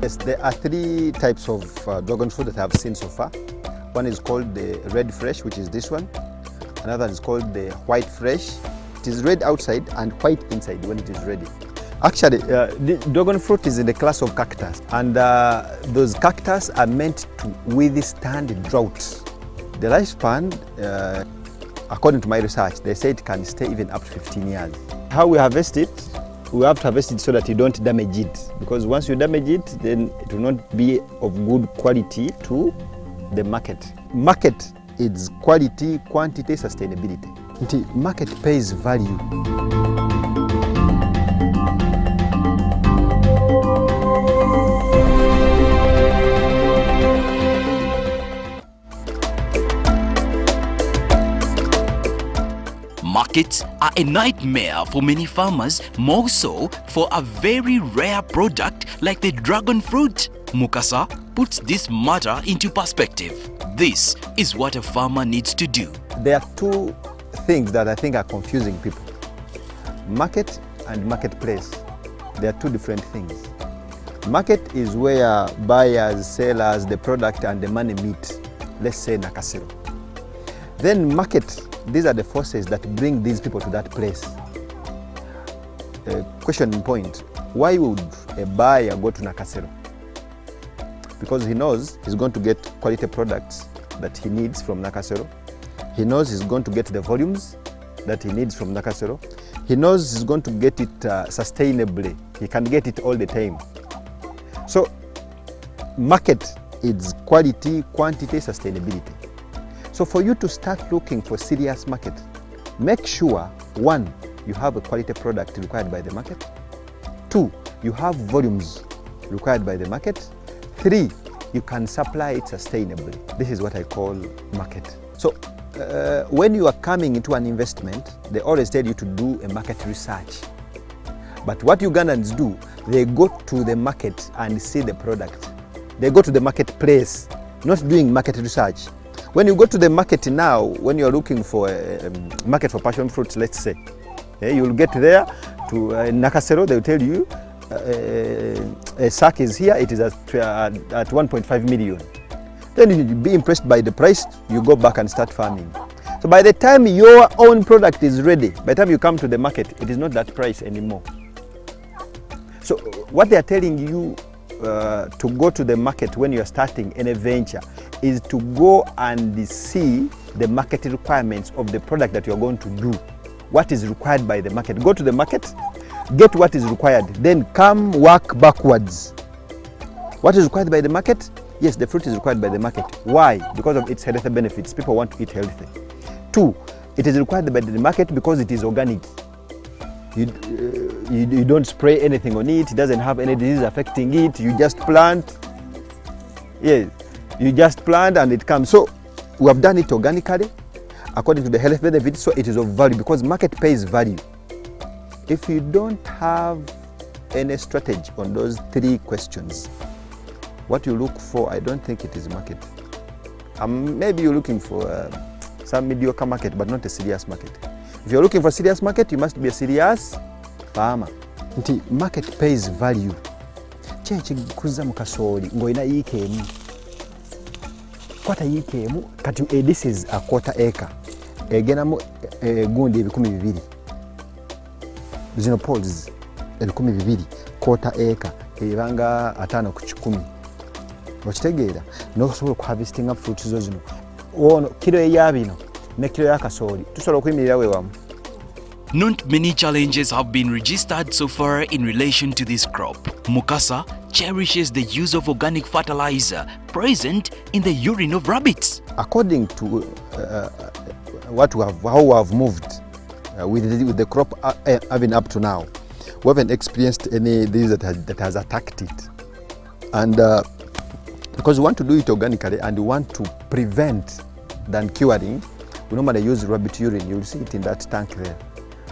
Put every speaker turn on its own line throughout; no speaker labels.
Yes, there are three types of dragon fruit that I have seen so far. One is called the red fresh, which is this one. Another is called the white fresh. It is red outside and white inside when it is ready. Actually, the dragon fruit is in the class of cactus, and those cactus are meant to withstand drought. The lifespan, according to my research, they say it can stay even up to 15 years. How we harvest it? We have to harvest it so that you don't damage it, because once you damage it, then it will not be of good quality to the market. Market is quality, quantity, sustainability. The market pays value.
Markets are a nightmare for many farmers, more so for a very rare product like the dragon fruit. Mukasa puts this matter into perspective. This is what a farmer needs to do.
There are two things that I think are confusing people. Market and marketplace. They are two different things. Market is where buyers, sellers, the product and the money meet. Let's say Nakasero. Then market, these are the forces that bring these people to that place. Question in point, why would a buyer go to Nakasero? Because he knows he's going to get quality products that he needs from Nakasero. He knows he's going to get the volumes that he needs from Nakasero. He knows he's going to get it sustainably. He can get it all the time. So market is quality, quantity, sustainability. So for you to start looking for serious market, make sure, one, you have a quality product required by the market. Two, you have volumes required by the market. Three, you can supply it sustainably. This is what I call market. So when you are coming into an investment, they always tell you to do a market research. But what Ugandans do, they go to the market and see the product. They go to the marketplace, not doing market research. When you go to the market now, when you're looking for a market for passion fruits, let's say, you'll get there to Nakasero, they'll tell you a sack is here, it is at 1.5 million. Then you'll be impressed by the price, you go back and start farming. So by the time your own product is ready, by the time you come to the market, it is not that price anymore. So what they are telling you to go to the market when you are starting any venture is to go and see the market requirements of the product that you are going to do. What is required by the market. Go to the market, get what is required, then come work backwards. What is required by the market? Yes, the fruit is required by the market. Why? Because of its health benefits. People want to eat healthy. Two, it is required by the market because it is organic. You don't spray anything on it. It doesn't have any disease affecting it. You just plant. Yes, you just plant and it comes. So we have done it organically according to the health benefits. So it is of value because market pays value. If you don't have any strategy on those three questions, what you look for, I don't think it is market. Maybe you're looking for some mediocre market, but not a serious market. If you're looking for a serious market, you must be a serious farmer. Nti market pays value. Chenchi kuza mukasoli ngoina yikemu. Kwata yikemu kati this is a quarter acre. Egenamo gundi 12. Zino poles 12 quarter acre ebanga 5 ku 10. Okitegeera n'okusobola okuharvestinga fruits zo zino. Ono kilo eyabino ne kilo yakasoli tusobola okuyimirira wewamu.
Not many challenges have been registered so far in relation to this crop. Mukasa cherishes the use of organic fertilizer present in the urine of rabbits.
According to how we have moved with the crop having up to now, we haven't experienced any disease that has attacked it. And because we want to do it organically and we want to prevent than curing, we normally use rabbit urine. You'll see it in that tank there.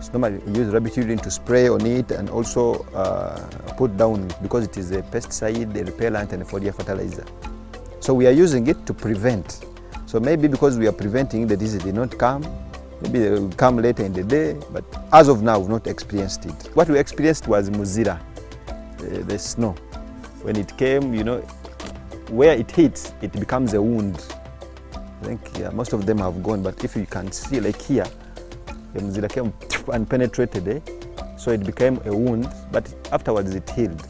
So normally we use rabbit urine to spray on it and also put down because it is a pesticide, a repellent and a foliar fertilizer. So we are using it to prevent. So maybe because we are preventing the disease did not come, maybe they will come later in the day, but as of now we've not experienced it. What we experienced was Muzira, the snow. when it came, you know, where it hits, it becomes a wound. I think most of them have gone, but if you can see, like here, the muzira came and penetrated, so it became a wound, but afterwards it healed.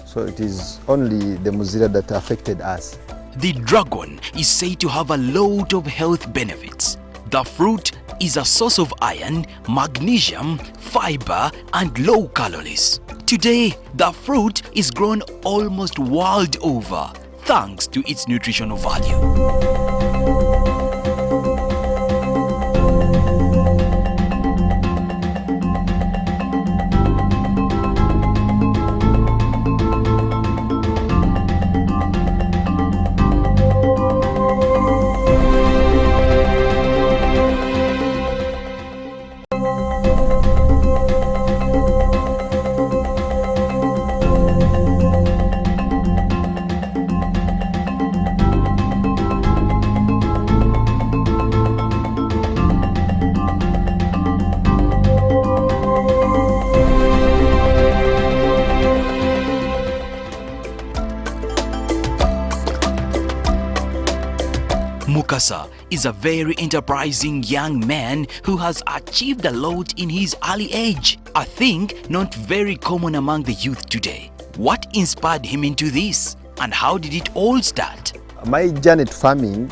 So it is only the muzira that affected us.
The dragon is said to have a lot of health benefits. The fruit is a source of iron, magnesium, fiber, and low calories. Today, the fruit is grown almost world over thanks to its nutritional value. Mukasa is a very enterprising young man who has achieved a lot in his early age, a thing not very common among the youth today. What inspired him into this, and how did it all start?
My journey to farming,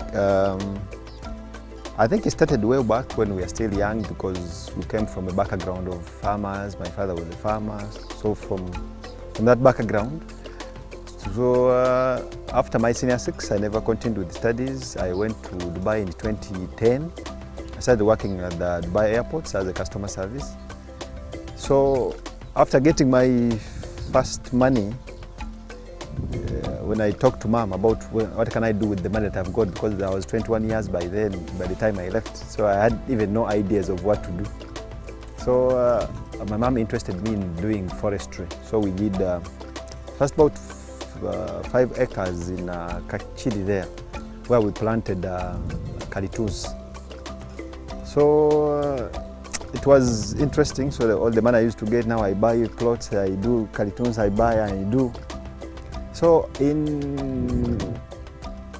I think it started way back when we were still young, because we came from a background of farmers. My father was a farmer, so from that background. So after my senior 6, I never continued with studies. I went to Dubai in 2010. I started working at the Dubai airports as a customer service. So after getting my first money, when I talked to mom about what can I do with the money that I've got, because I was 21 years by then, by the time I left. So I had even no ideas of what to do. So my mom interested me in doing forestry. So we did first about 5 acres in Kachili there, where we planted kalitus. So it was interesting. So all the money I used to get, now I buy clothes, I do kalitus, I buy and I do. So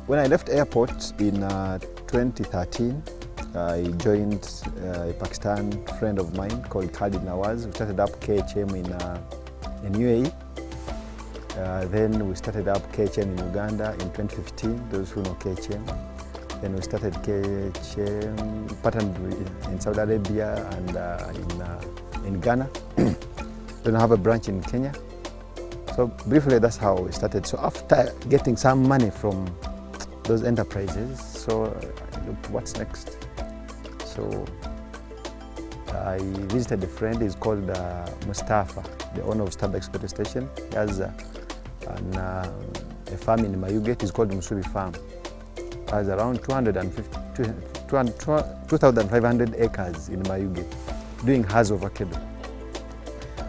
when I left airport in 2013, I joined a Pakistan friend of mine called Khalid Nawaz. We started up KHM in UAE. Then we started up KHM in Uganda in 2015, those who know KHM. Then we started KHM, partnered in Saudi Arabia and in Ghana. Then I have a branch in Kenya. So briefly, that's how we started. So after getting some money from those enterprises, so I looked what's next. So I visited a friend, he's called Mustafa, the owner of Starbucks petrol station. He has a farm in Mayuge, it's called Musubi Farm. It has around 2,500 acres in Mayuge, doing Hass avocado.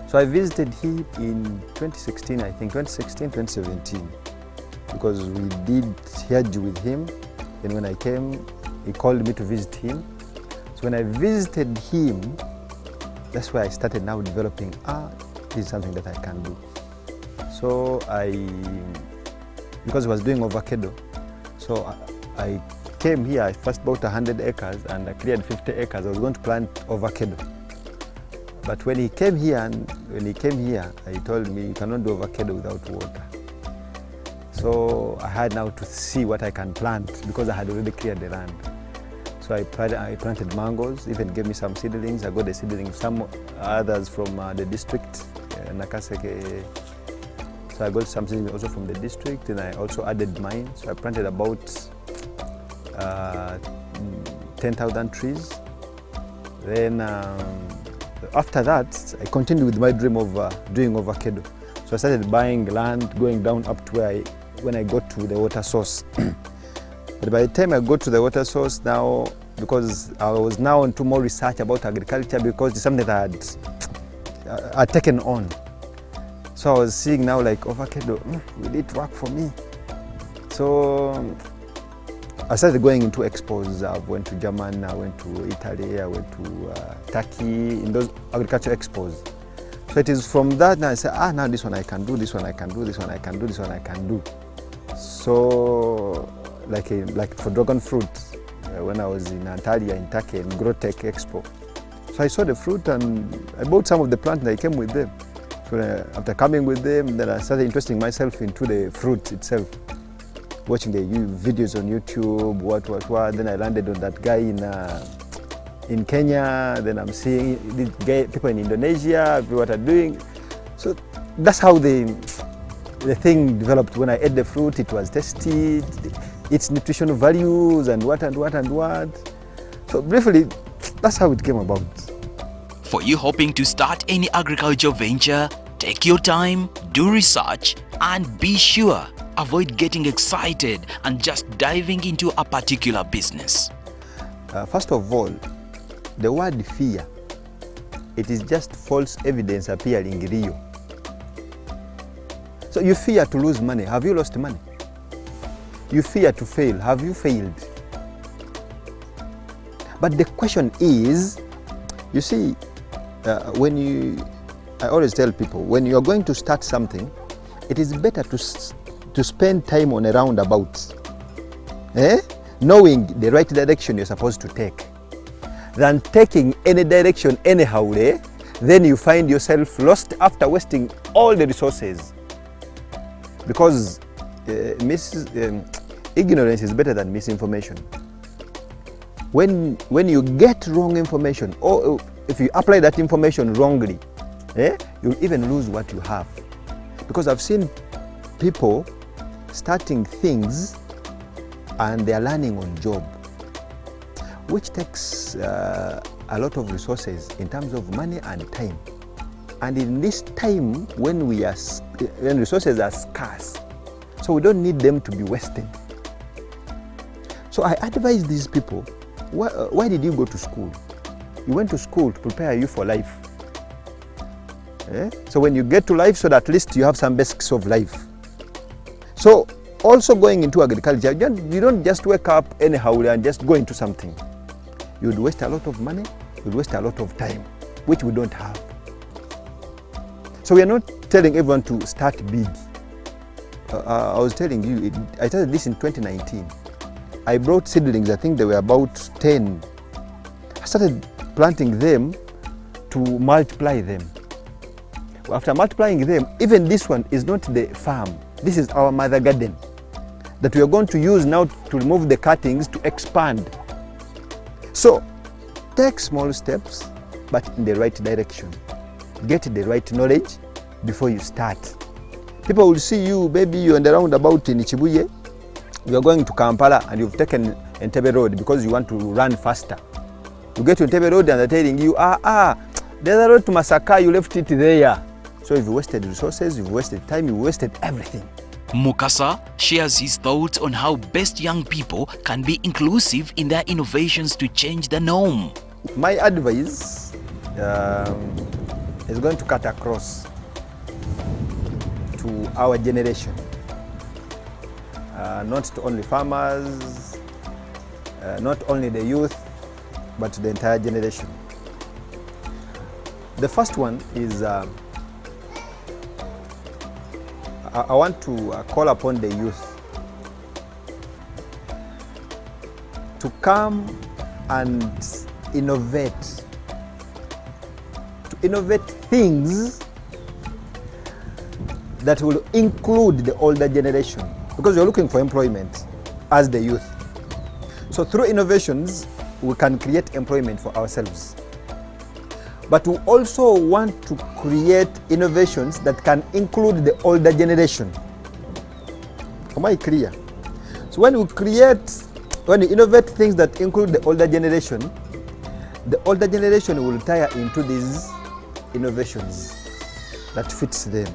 So I visited him in 2016, I think, 2017, because we did Hajj with him. And when I came, he called me to visit him. So when I visited him, that's where I started now developing, this is something that I can do. So because I was doing avocado, so I came here, I first bought 100 acres and I cleared 50 acres. I was going to plant avocado. But when he came here, he told me, you cannot do avocado without water. So I had now to see what I can plant, because I had already cleared the land. So I planted mangoes, even gave me some seedlings. I got the seedlings, some others from the district, Nakaseke. So I got some seedlings also from the district, and I also added mine. So I planted about 10,000 trees. Then after that, I continued with my dream of doing avocado. So I started buying land, going down up to when I got to the water source. But by the time I got to the water source now, because I was now into more research about agriculture, because it's something that I had taken on. So I was seeing now like avocado, will it work for me? So I started going into expos. I went to Germany, I went to Italy, I went to Turkey, in those agriculture expos. So it is from that now I say, now this one I can do, this one I can do, this one I can do, this one I can do. So like for dragon fruit, when I was in Antalya in Turkey in Growtech Expo. So I saw the fruit and I bought some of the plants and I came with them. So after coming with them, then I started interesting myself into the fruit itself. Watching the videos on YouTube, what. Then I landed on that guy in Kenya. Then I'm seeing people in Indonesia, what are doing. So that's how the thing developed. When I ate the fruit, it was tested, its nutritional values and what. So briefly, that's how it came about.
For you hoping to start any agriculture venture, take your time, do research, and be sure, avoid getting excited and just diving into a particular business.
First of all, the word fear, it is just false evidence appearing real. So you fear to lose money. Have you lost money? You fear to fail. Have you failed? But the question is, you see, I always tell people, when you are going to start something, it is better to spend time on a roundabout, knowing the right direction you're supposed to take, than taking any direction anyhow, then you find yourself lost after wasting all the resources. Because ignorance is better than misinformation. When you get wrong information, or if you apply that information wrongly, you'll even lose what you have. Because I've seen people starting things and they are learning on job, which takes a lot of resources in terms of money and time. And in this time when resources are scarce, so we don't need them to be wasted. So I advise these people, why did you go to school? You went to school to prepare you for life. So when you get to life, so that at least you have some basics of life. So also going into agriculture, you don't just wake up anyhow and just go into something. You would waste a lot of money, you would waste a lot of time, which we don't have. So we are not telling everyone to start big. I was telling you, I started this in 2019. I brought seedlings, I think they were about 10. I started planting them to multiply them. After multiplying them, even this one is not the farm. This is our mother garden that we are going to use now to remove the cuttings to expand. So take small steps, but in the right direction. Get the right knowledge before you start. People will see you, maybe you're on the roundabout in Chibuye, you're going to Kampala and you've taken Entebbe Road because you want to run faster. You get to Entebbe Road and they're telling you, there's a road to Masaka, you left it there. So you've wasted resources, you've wasted time, you've wasted everything.
Mukasa shares his thoughts on how best young people can be inclusive in their innovations to change the norm.
My advice is going to cut across to our generation, not to only farmers, not only the youth, but to the entire generation. The first one is I want to call upon the youth to come and innovate, things that will include the older generation, because you're looking for employment as the youth. So through innovations, we can create employment for ourselves. But we also want to create innovations that can include the older generation. Am I clear? So when we innovate things that include the older generation will tire into these innovations that fits them.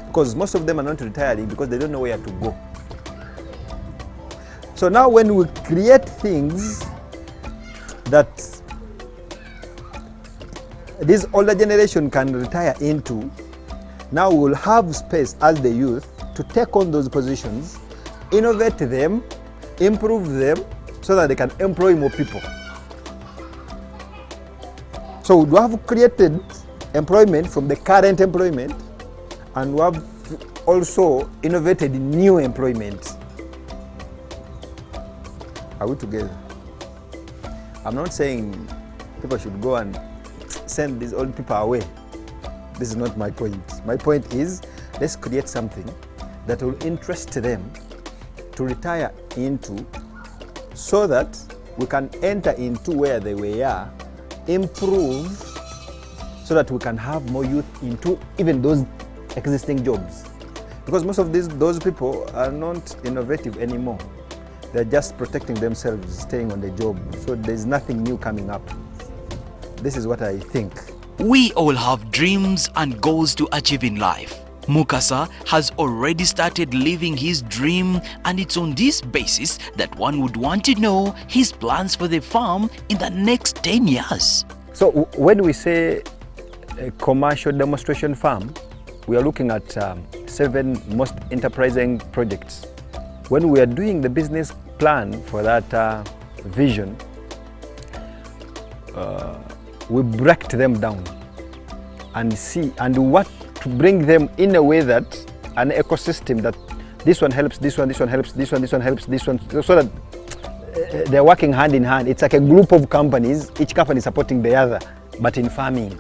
Because most of them are not retiring because they don't know where to go. So now when we create things that this older generation can retire into, now we'll have space as the youth to take on those positions, innovate them, improve them, so that they can employ more people. So we have created employment from the current employment, and we have also innovated new employment. Are we together? I'm not saying people should go and send these old people away. This is not my point. My point is, let's create something that will interest them to retire into, so that we can enter into where they were, improve, so that we can have more youth into even those existing jobs. Because most of those people are not innovative anymore. They're just protecting themselves, staying on the job. So there's nothing new coming up. This is what I think.
We all have dreams and goals to achieve in life. Mukasa has already started living his dream, and it's on this basis that one would want to know his plans for the farm in the next 10 years.
So when we say a commercial demonstration farm, we are looking at 7 most enterprising projects. When we are doing the business plan for that vision, we break them down and see and what to bring them in a way that an ecosystem that this one helps, this one helps, this one helps, this one, so that they're working hand in hand. It's like a group of companies, each company supporting the other, but in farming.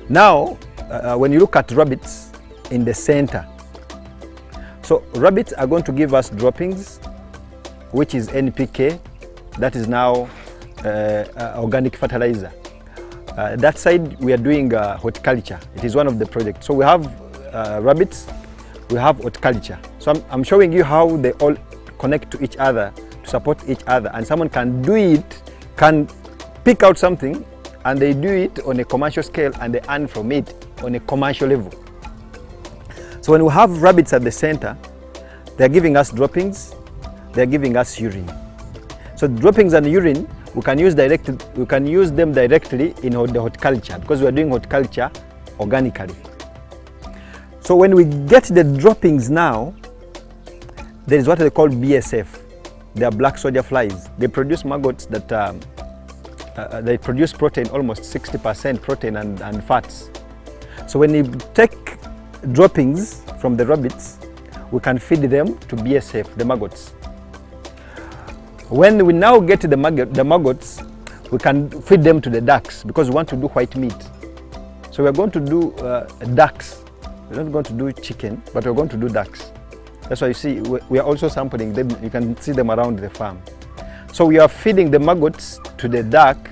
Now, when you look at rabbits in the center, so rabbits are going to give us droppings, which is NPK, that is now organic fertilizer. That side we are doing horticulture. It is one of the projects. So we have rabbits, we have horticulture. So I'm showing you how they all connect to each other, to support each other, and someone can do it, can pick out something, and they do it on a commercial scale, and they earn from it on a commercial level. So when we have rabbits at the center, they're giving us droppings, they're giving us urine. So droppings and urine, we can use them directly in the horticulture, because we are doing horticulture organically. So when we get the droppings now, there is what they call BSF. They are black soldier flies. They produce maggots that they produce protein, almost 60% protein and fats. So when you take droppings from the rabbits, we can feed them to BSF, the maggots. When we now get the maggots, we can feed them to the ducks, because we want to do white meat. So we're going to do ducks. We're not going to do chicken, but we're going to do ducks. That's why you see we are also sampling them. You can see them around the farm. So we are feeding the maggots to the duck.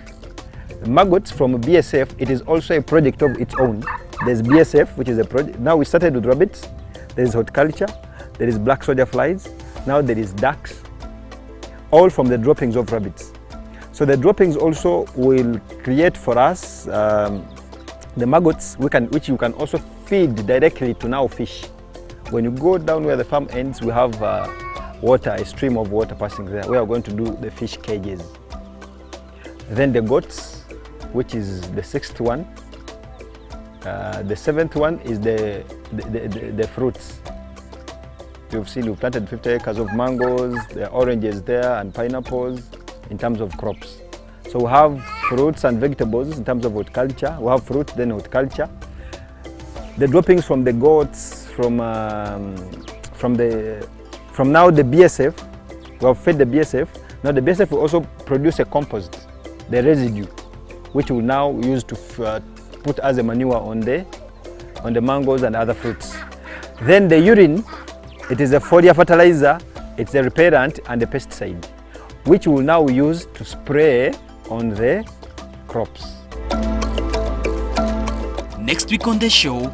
The maggots from BSF, it is also a project of its own. There's BSF, which is a project. Now we started with rabbits. There is horticulture. There is black soldier flies. Now there is ducks, all from the droppings of rabbits. So the droppings also will create for us the maggots, which you can also feed directly to now fish. When you go down where the farm ends, we have water, a stream of water passing there. We are going to do the fish cages. Then the goats, which is the 6th one. The 7th one is the fruits. You've seen we planted 50 acres of mangoes, there are oranges there and pineapples in terms of crops. So we have fruits and vegetables in terms of horticulture. We have fruit, then horticulture. The droppings from the goats, from now the BSF, we have fed the BSF. Now the BSF will also produce a compost, the residue, which we will now use to put as a manure on the mangoes and other fruits. Then the urine, it is a foliar fertilizer, it's a repellent and a pesticide, which we will now use to spray on the crops.
Next week on the show,